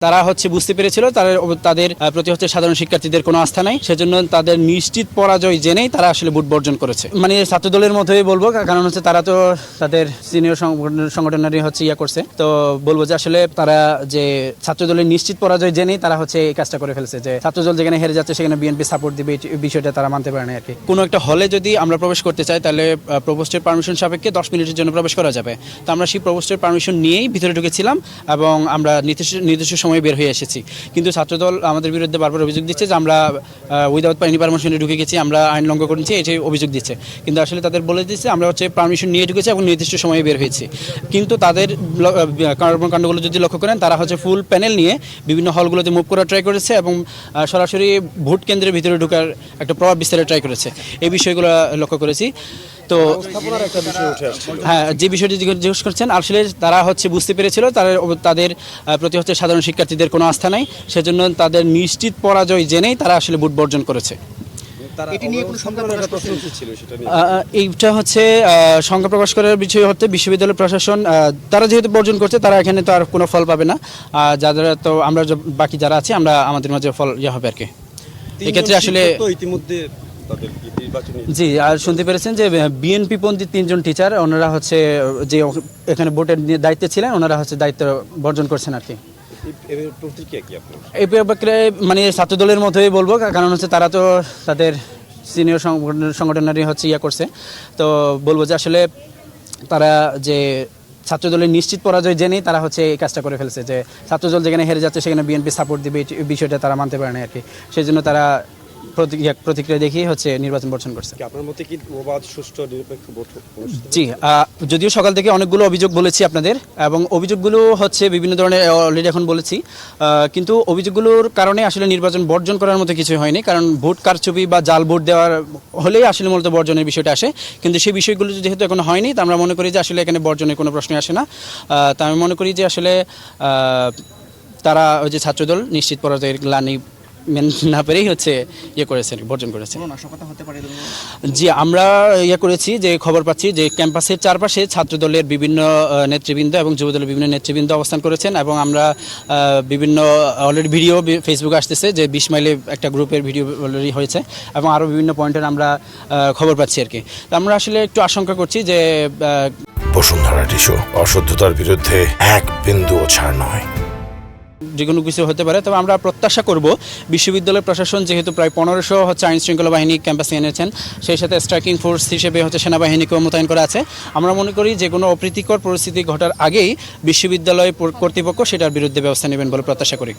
তারা বুঝতে পেরেছিল তাদের প্রতি সাধারণ শিক্ষার্থীদের কোনো আস্থা নাই, সেজন্য তাদের নিশ্চিত পরাজয় জেনেই তারা আসলে ভোট বর্জন করেছে। মানে ছাত্রদলের মধ্যেই বলবো, কারণ তারা তো তাদের সিনিয়র সংগঠনেরই করছে। তো বলবো যে আসলে তারা যে ছাত্রদলের নিশ্চিত পরাজয় জেনেই তারা এই কাজটা করে ফেলছে, যে ছাত্রদল যেখানে হেরে যাচ্ছে সেখানে বিএনপি সাপোর্ট দিবে, এই বিষয়টা তারা মানতে পারে না আর কি। কোনো একটা হলে যদি আমরা প্রবেশ করতে চাই তাহলে প্রভোস্টের পারমিশন সাপেক্ষে 10 মিনিটের জন্য প্রবেশ করা যাবে। তো আমরা সেই প্রভোস্টের পারমিশন নিয়েই ভিতরে ঢুকেছিলাম এবং আমরা নির্দিষ্ট সময় বের হয়ে এসেছি। কিন্তু ছাত্রদল আমাদের বিরুদ্ধে বারবার অভিযোগ দিচ্ছে যে আমরা উইদাউট এনি পারমিশনে ঢুকে গেছি, আমরা আইন লঙ্ঘন করেছি, এটাই অভিযোগ দিচ্ছে। কিন্তু আসলে তাদের বলে দিচ্ছে আমরা পারমিশন নিয়ে ঢুকেছি এবং নির্দিষ্ট সময়ে বের হয়েছি। কিন্তু তাদের কর্মকাণ্ডগুলো যদি লক্ষ্য করেন, তারা ফুল প্যানেল নিয়ে বিভিন্ন হলগুলোতে মুভ করার ট্রাই করেছে এবং সরাসরি ভোট কেন্দ্রের ভিতরে ঢোকার একটা প্রভাব বিস্তারের ট্রাই করেছে। এই বিষয়গুলো লক্ষ্য করেছি। তো হ্যাঁ, যে বিষয়টি জিজ্ঞেস করছেন, আসলে তারা বুঝতে পেরেছিল তাদের প্রতি সাধারণ শিক্ষার্থীদের কোনো আস্থা নাই, সেজন্য তাদের নিশ্চিত পরাজয় জেনেই তারা আসলে ভোট বর্জন করেছে। এইটা সংখ্যা প্রকাশ করার বিষয় বিশ্ববিদ্যালয় প্রশাসন তারা যেহেতু বর্জন করছে, তারা এখানে তো আর কোনো ফল পাবে না। যারা তো আমরা বাকি যারা আছি আমরা আমাদের মাঝে ফল হবে আর কি। এক্ষেত্রে আসলে জি, আর শুনতে পেরেছেন যে বিএনপি পন্থী 3জন টিচার, ওনারা যে এখানে ভোটের দায়িত্বে ছিলেন, ওনারা দায়িত্ব বর্জন করছেন আর কি। এই ব্যাপারে মানে ছাত্রদলের মতোই বলবো, কারণ তারা তো তাদের সিনিয়র সংগঠনেরই করছে। তো বলবো যে আসলে তারা যে ছাত্রদলের নিশ্চিত পরাজয় জেনেই তারা এই কাজটা করে ফেলছে, যে ছাত্রদল যেখানে হেরে যাচ্ছে সেখানে বিএনপি সাপোর্ট দিবে, এই বিষয়টা তারা মানতে পারে না আর কি। সেই জন্য তারা প্রতিক্রিয়া দেখিয়ে নির্বাচন বর্জন করছে। আপনার মতে কি অবাধ, সুষ্ঠু, নিরপেক্ষ ভোট? জি, যদিও সকাল থেকে অনেকগুলো অভিযোগ বলেছি আপনাদের, এবং অভিযোগগুলো বিভিন্ন ধরনের অলরেডি এখন বলেছি, কিন্তু অভিযোগগুলোর কারণে আসলে নির্বাচন বর্জন করার মতো কিছু হয়নি। কারণ ভোট কারচুপি বা জাল ভোট দেওয়ার হলেই আসলে মূলত বর্জনের বিষয়টা আসে, কিন্তু সেই বিষয়গুলো যেহেতু এখন হয়নি, তা আমরা মনে করি যে আসলে এখানে বর্জনের কোনো প্রশ্নই আসে না। তা আমি মনে করি যে আসলে তারা ওই যে ছাত্রদল নিশ্চিত পরাজয়ের গ্লানি না পেরেই করেছে, বর্জন করেছে। জি, আমরা করেছি যে খবর পাচ্ছি যে ক্যাম্পাসের চারপাশে ছাত্রদলের বিভিন্ন নেতৃবৃন্দ এবং যুবদলের বিভিন্ন নেতৃবৃন্দ অবস্থান করেছেন, এবং আমরা বিভিন্ন অলরেডি ভিডিও ফেসবুকে আসতেছে যে 20 মাইলে একটা গ্রুপের ভিডিও অলরেডি হয়েছে, এবং আরও বিভিন্ন পয়েন্টের আমরা খবর পাচ্ছি আর কি। তো আমরা আসলে একটু আশঙ্কা করছি যে বসুন্ধরা টিস্যু অশুদ্ধতার বিরুদ্ধে এক বিন্দুও ছাড় নয়। যে কোনো কিছু হতে পারে, তবে আমরা প্রত্যাশা করব বিশ্ববিদ্যালয় প্রশাসন যেহেতু প্রায় 1500 আইন শৃঙ্খলা বাহিনী ক্যাম্পাসে এনেছেন, সেই সাথে স্ট্রাইকিং ফোর্স হিসেবে সেনাবাহিনীকেও মোতায়েন করা আছে। আমরা মনে করি যে কোনো অপ্রীতিকর পরিস্থিতি ঘটার আগেই বিশ্ববিদ্যালয় কর্তৃপক্ষ সেটার বিরুদ্ধে ব্যবস্থা নেবেন বলে প্রত্যাশা করি।